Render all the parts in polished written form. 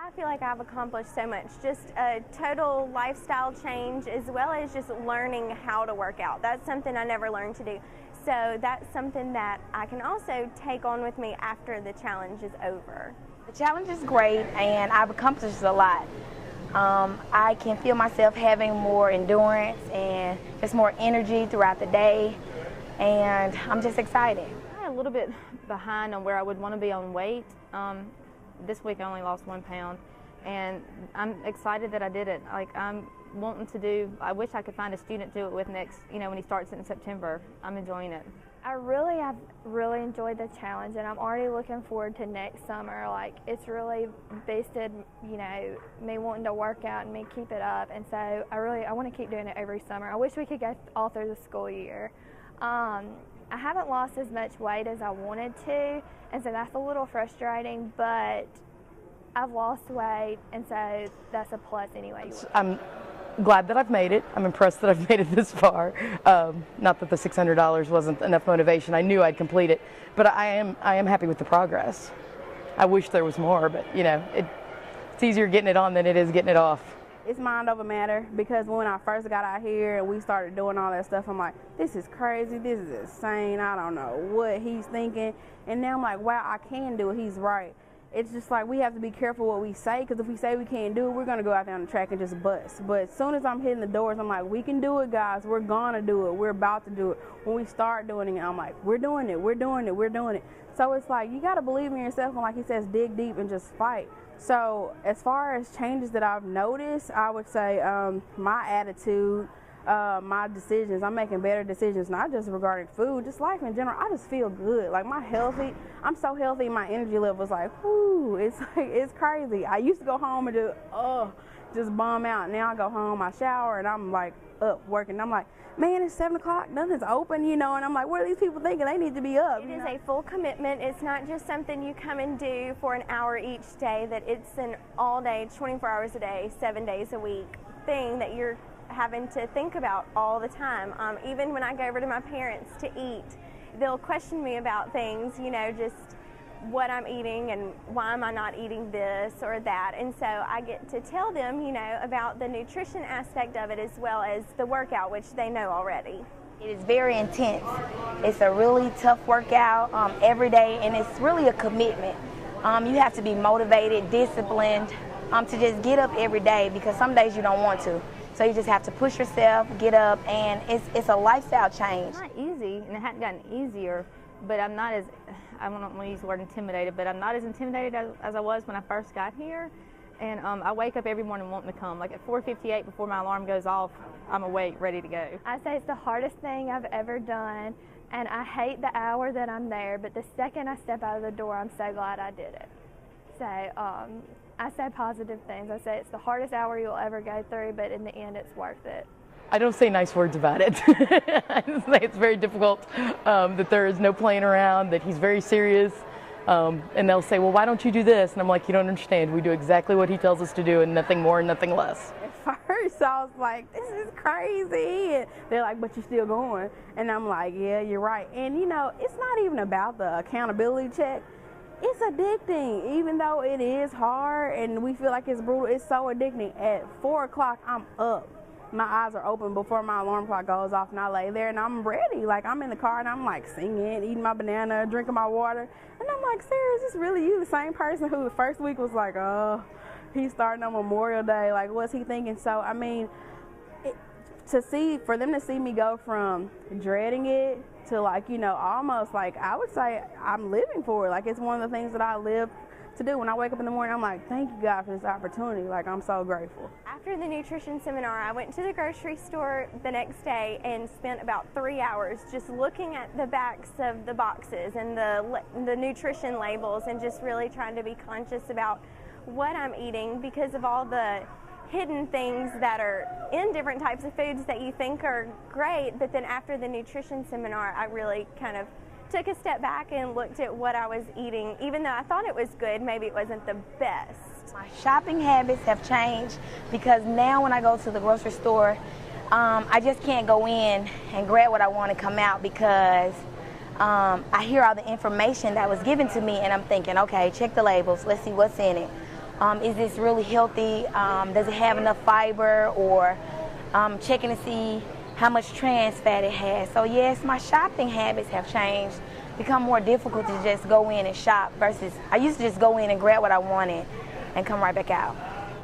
I feel like I've accomplished so much, just a total lifestyle change as well as just learning how to work out. That's something I never learned to do. So that's something that I can also take on with me after the challenge is over. The challenge is great and I've accomplished a lot. I can feel myself having more endurance and just more energy throughout the day, and I'm just excited. I'm a little bit behind on where I would want to be on weight. This week I only lost 1 pound, and I'm excited that I did it. Like, I'm wanting to do, I wish I could find a student to do it with next, when he starts it in September. I'm enjoying it. I have really enjoyed the challenge, and I'm already looking forward to next summer. Like, it's really boosted, me wanting to work out and me keep it up, and so I want to keep doing it every summer. I wish we could go all through the school year. I haven't lost as much weight as I wanted to, and so that's a little frustrating, but I've lost weight, and so that's a plus anyway. I'm glad that I've made it. I'm impressed that I've made it this far. Not that the $600 wasn't enough motivation. I knew I'd complete it, but I am happy with the progress. I wish there was more, but it's easier getting it on than it is getting it off. It's mind over matter, because when I first got out here and we started doing all that stuff, I'm like, this is crazy, this is insane, I don't know what he's thinking. And now I'm like, wow, I can do it, he's right. It's just like we have to be careful what we say, because if we say we can't do it, we're going to go out there on the track and just bust. But as soon as I'm hitting the doors, I'm like, we can do it, guys, we're going to do it, we're about to do it. When we start doing it, I'm like, we're doing it, we're doing it, we're doing it. So it's like, you got to believe in yourself, and like he says, dig deep and just fight. So as far as changes that I've noticed, I would say my attitude, my decisions, I'm making better decisions, not just regarding food, just life in general. I just feel good. Like I'm so healthy, my energy level is like, whoo, it's crazy. I used to go home and just bum out. Now I go home, I shower, and I'm like up working. I'm like, man, it's 7 o'clock, nothing's open, and I'm like, what are these people thinking? They need to be up. It is a full commitment. It's not just something you come and do for an hour each day, that it's an all day, 24 hours a day, 7 days a week thing that you're having to think about all the time. Even when I go over to my parents to eat, they'll question me about things, just what I'm eating and why am I not eating this or that. And so I get to tell them, about the nutrition aspect of it as well as the workout, which they know already. It is very intense. It's a really tough workout every day, and it's really a commitment. You have to be motivated, disciplined to just get up every day, because some days you don't want to. So you just have to push yourself, get up, and it's a lifestyle change. It's not easy, and it hadn't gotten easier, but I'm not as, I don't want to use the word intimidated, but I'm not as intimidated as I was when I first got here. And I wake up every morning wanting to come. Like at 4:58, before my alarm goes off, I'm awake, ready to go. I say it's the hardest thing I've ever done, and I hate the hour that I'm there, but the second I step out of the door, I'm so glad I did it. So I say positive things. I say it's the hardest hour you'll ever go through, but in the end, it's worth it. I don't say nice words about it. I just say it's very difficult, that there is no playing around, that he's very serious. And they'll say, well, why don't you do this? And I'm like, you don't understand. We do exactly what he tells us to do, and nothing more and nothing less. At first, I was like, this is crazy. And they're like, but you're still going. And I'm like, yeah, you're right. And, it's not even about the accountability check. It's addicting. Even though it is hard and we feel like it's brutal, it's so addicting. At 4 o'clock, I'm up. My eyes are open before my alarm clock goes off, and I lay there and I'm ready. Like, I'm in the car and I'm like singing, eating my banana, drinking my water. And I'm like, Sarah, is this really you? The same person who the first week was like, oh, he's starting on Memorial Day. Like, what's he thinking? So, I mean, for them to see me go from dreading it to almost like, I would say I'm living for it. Like, it's one of the things that I live to do. When I wake up in the morning, I'm like, thank you, God, for this opportunity. Like, I'm so grateful. After the nutrition seminar, I went to the grocery store the next day and spent about 3 hours just looking at the backs of the boxes and the nutrition labels, and just really trying to be conscious about what I'm eating, because of all the hidden things that are in different types of foods that you think are great. But then after the nutrition seminar, I really kind of took a step back and looked at what I was eating. Even though I thought it was good, maybe it wasn't the best. My shopping habits have changed, because now when I go to the grocery store, I just can't go in and grab what I want and come out, because I hear all the information that was given to me, and I'm thinking, okay, check the labels, let's see what's in it. Is this really healthy? Does it have enough fiber? Or checking to see how much trans fat it has. So yes, my shopping habits have changed, become more difficult to just go in and shop versus I used to just go in and grab what I wanted and come right back out.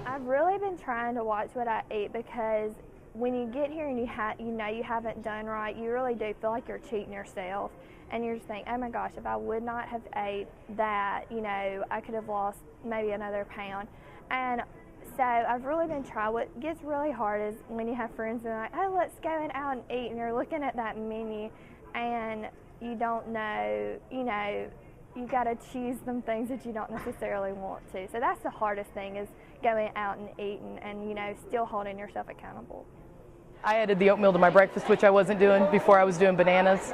I've really been trying to watch what I eat, because when you get here and you haven't done right, you really do feel like you're cheating yourself, and you're just thinking, oh my gosh, if I would not have ate that, I could have lost maybe another pound. And so I've really been trying. What gets really hard is when you have friends and they're like, oh, let's go out and eat, and you're looking at that menu and you don't know, you got to choose some things that you don't necessarily want to. So that's the hardest thing, is going out and eating and still holding yourself accountable. I added the oatmeal to my breakfast, which I wasn't doing before. I was doing bananas.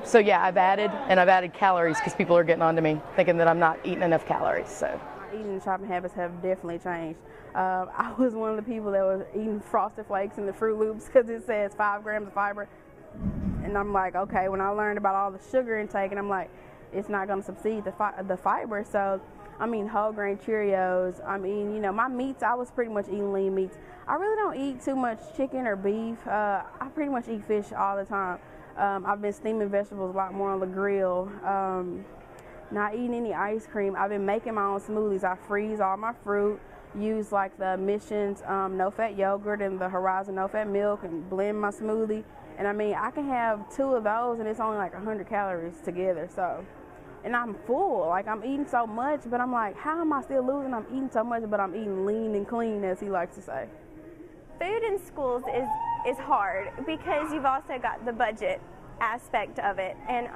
So yeah, I've added calories because people are getting onto me thinking that I'm not eating enough calories. So my eating and shopping habits have definitely changed. I was one of the people that was eating Frosted Flakes and the Fruit Loops because it says 5 grams of fiber. And I'm like, okay, when I learned about all the sugar intake, and I'm like, it's not going to subside the fiber. So I'm eating whole grain Cheerios. I'm eating, my meats, I was pretty much eating lean meats. I really don't eat too much chicken or beef. I pretty much eat fish all the time. I've been steaming vegetables a lot more on the grill. Not eating any ice cream. I've been making my own smoothies. I freeze all my fruit, use like the Missions no-fat yogurt and the Horizon no-fat milk, and blend my smoothie. And I mean, I can have 2 of those and it's only like 100 calories together. So, and I'm full. Like, I'm eating so much, but I'm like, how am I still losing? I'm eating so much, but I'm eating lean and clean, as he likes to say. Food in schools is hard because you've also got the budget aspect of it. And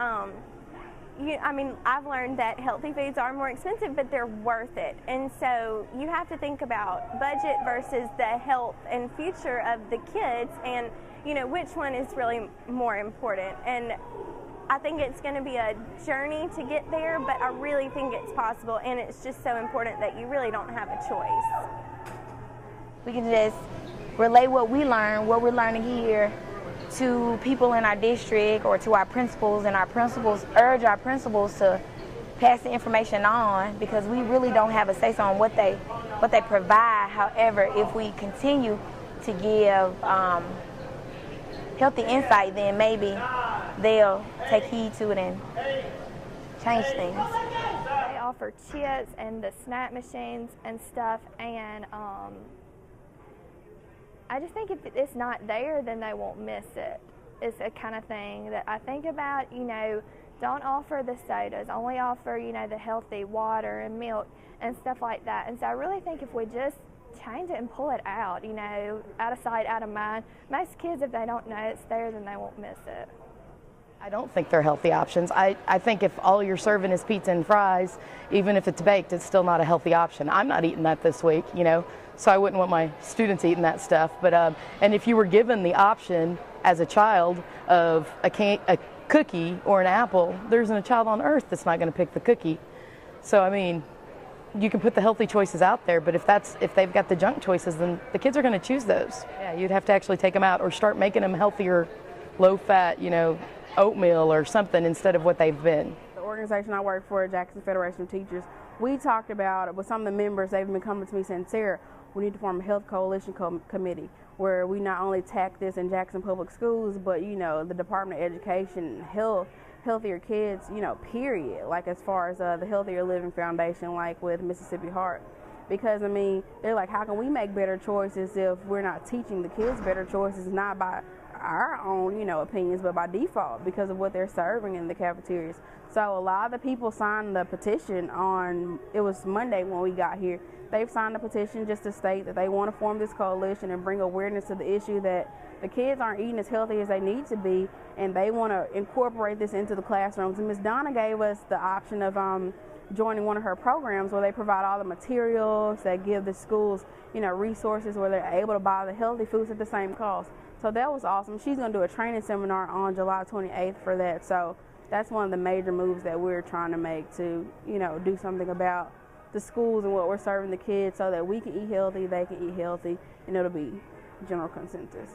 I've learned that healthy foods are more expensive, but they're worth it. And so you have to think about budget versus the health and future of the kids, and which one is really more important. And I think it's going to be a journey to get there, but I really think it's possible, and it's just so important that you really don't have a choice. We can just relay what we learn, what we're learning here, to people in our district or to our principals, and our principals urge our principals to pass the information on, because we really don't have a say-so on what they provide. However, if we continue to give healthy insight, then maybe they'll take heed to it and change things. They offer chips and the snack machines and stuff, and I just think if it's not there, then they won't miss it. It's a kind of thing that I think about. Don't offer the sodas, only offer the healthy water and milk and stuff like that. And so I really think if we just change it and pull it out, out of sight, out of mind, most kids, if they don't know it's there, then they won't miss it. I don't think they're healthy options. I think if all you're serving is pizza and fries, even if it's baked, it's still not a healthy option. I'm not eating that this week, so I wouldn't want my students eating that stuff. But and if you were given the option as a child of a cookie or an apple, there isn't a child on earth that's not going to pick the cookie. So I mean, you can put the healthy choices out there, but if they've got the junk choices, then the kids are going to choose those. Yeah, you'd have to actually take them out or start making them healthier, low-fat, oatmeal or something instead of what they've been. The organization I work for, Jackson Federation of Teachers, we talked about with some of the members. They've been coming to me saying, Sarah, we need to form a health coalition committee where we not only tack this in Jackson Public Schools, but the Department of Education, healthier kids, period. Like as far as the Healthier Living Foundation, like with Mississippi Heart. Because they're like, how can we make better choices if we're not teaching the kids better choices, not by our own, opinions, but by default because of what they're serving in the cafeterias. So a lot of the people signed the petition it was Monday when we got here. They've signed the petition just to state that they want to form this coalition and bring awareness to the issue that the kids aren't eating as healthy as they need to be, and they want to incorporate this into the classrooms. And Ms. Donna gave us the option of joining one of her programs where they provide all the materials, that give the schools, resources where they're able to buy the healthy foods at the same cost. So that was awesome. She's going to do a training seminar on July 28th for that. So that's one of the major moves that we're trying to make to, do something about the schools and what we're serving the kids so that we can eat healthy, they can eat healthy, and it'll be general consensus.